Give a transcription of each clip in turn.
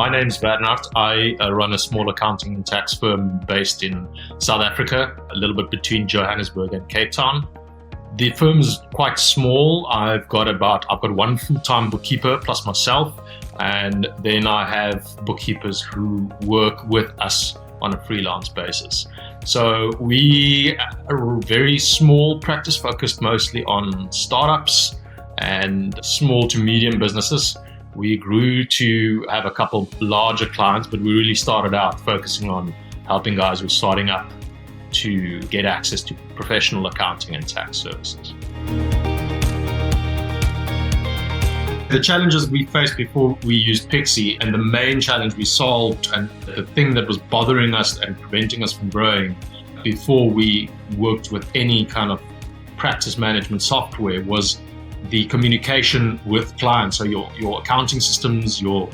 my name's Wernardt. I run a small accounting and tax firm based in South Africa, a little bit between Johannesburg and Cape Town. The firm's quite small. I've got one full-time bookkeeper plus myself, and then I have bookkeepers who work with us on a freelance basis. So we are a very small practice focused mostly on startups and small to medium businesses. We grew to have a couple larger clients, but we really started out focusing on helping guys who are starting up to get access to professional accounting and tax services. The challenges we faced before we used Pixie, and the main challenge we solved, and the thing that was bothering us and preventing us from growing before we worked with any kind of practice management software, was the communication with clients. So your accounting systems, your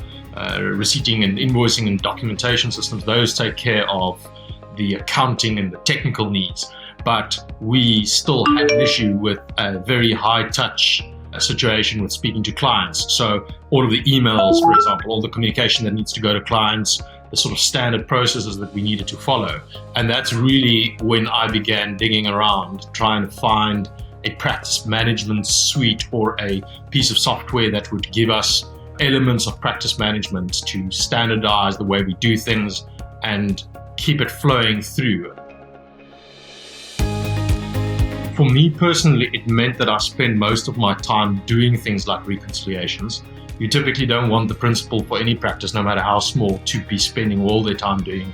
receipting and invoicing and documentation systems, those take care of the accounting and the technical needs. But we still had an issue with a very high touch situation with speaking to clients. So all of the emails, for example, all the communication that needs to go to clients, the sort of standard processes that we needed to follow. And that's really when I began digging around, trying to find a practice management suite or a piece of software that would give us elements of practice management to standardize the way we do things and keep it flowing through. For me personally, it meant that I spend most of my time doing things like reconciliations. You typically don't want the principal for any practice, no matter how small, to be spending all their time doing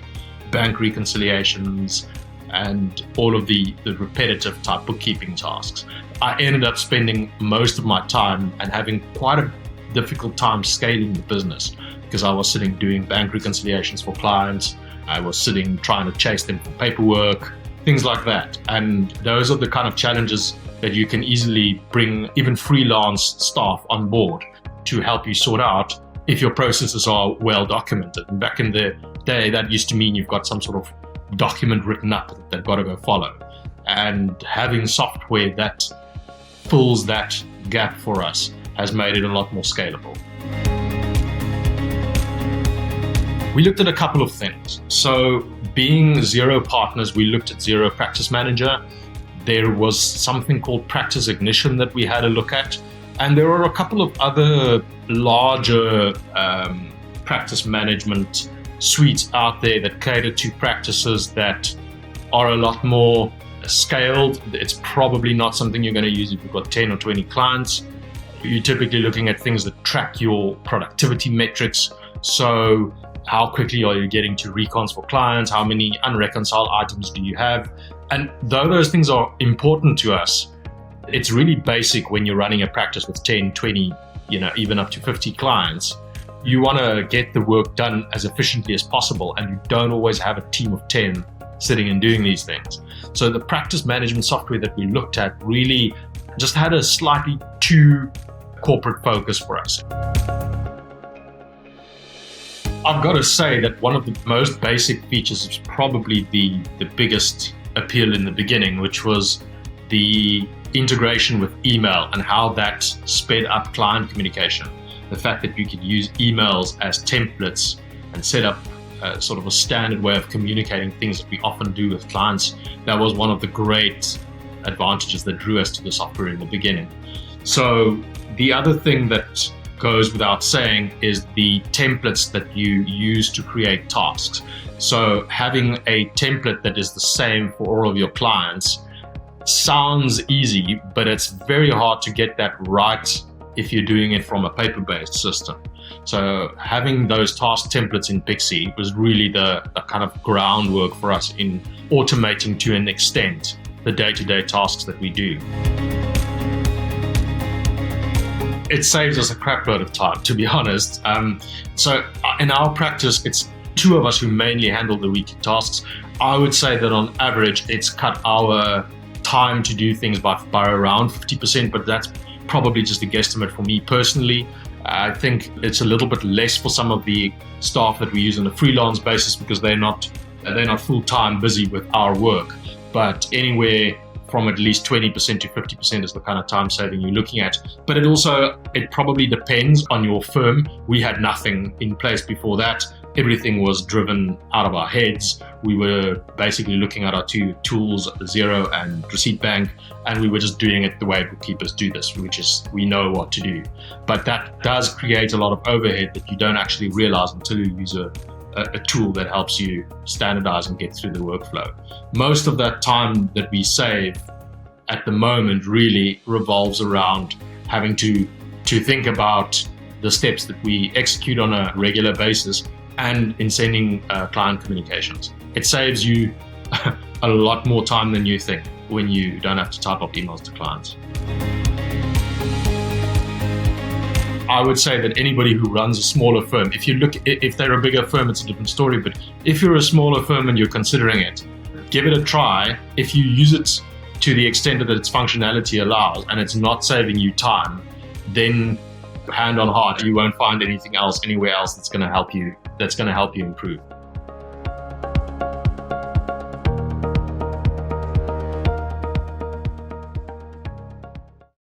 bank reconciliations and all of the repetitive type bookkeeping tasks. I ended up spending most of my time and having quite a difficult time scaling the business because I was sitting doing bank reconciliations for clients. I was sitting trying to chase them for paperwork, things like that. And those are the kind of challenges that you can easily bring even freelance staff on board to help you sort out if your processes are well documented. And back in the day, that used to mean you've got some sort of document written up that they've got to go follow. And having software that fills that gap for us has made it a lot more scalable. We looked at a couple of things. So being Xero partners, we looked at Xero Practice Manager. There was something called Practice Ignition that we had a look at. And there are a couple of other larger practice management suites out there that cater to practices that are a lot more scaled. It's probably not something you're going to use if you've got 10 or 20 clients. You're typically looking at things that track your productivity metrics. So how quickly are you getting to recons for clients? How many unreconciled items do you have? And though those things are important to us, it's really basic when you're running a practice with 10, 20, even up to 50 clients. You want to get the work done as efficiently as possible, and you don't always have a team of 10 sitting and doing these things. So the practice management software that we looked at really just had a slightly too corporate focus for us. I've got to say that one of the most basic features is probably the biggest appeal in the beginning, which was the integration with email and how that sped up client communication. The fact that you could use emails as templates and set up sort of a standard way of communicating things that we often do with clients, that was one of the great advantages that drew us to the software in the beginning. So the other thing that goes without saying is the templates that you use to create tasks. So having a template that is the same for all of your clients sounds easy, but it's very hard to get that right if you're doing it from a paper-based system. So having those task templates in Pixie was really the kind of groundwork for us in automating to an extent the day-to-day tasks that we do. It saves us a crap load of time, to be honest. So in our practice, it's two of us who mainly handle the weekly tasks. I would say that on average, it's cut our time to do things by around 50%, but that's probably just a guesstimate for me personally. I think it's a little bit less for some of the staff that we use on a freelance basis because they're not full-time busy with our work. But anywhere from at least 20% to 50% is the kind of time saving you're looking at. But it probably depends on your firm. We had nothing in place before that. Everything was driven out of our heads. We were basically looking at our two tools, Xero and Receipt Bank, and we were just doing it the way bookkeepers do this, which is we know what to do. But that does create a lot of overhead that you don't actually realize until you use a tool that helps you standardize and get through the workflow. Most of that time that we save at the moment really revolves around having to think about the steps that we execute on a regular basis and in sending client communications. It saves you a lot more time than you think when you don't have to type up emails to clients. I would say that anybody who runs a smaller firm, if they're a bigger firm, it's a different story, but if you're a smaller firm and you're considering it, give it a try. If you use it to the extent that its functionality allows and it's not saving you time, then hand on heart, you won't find anything else anywhere else that's going to help you improve.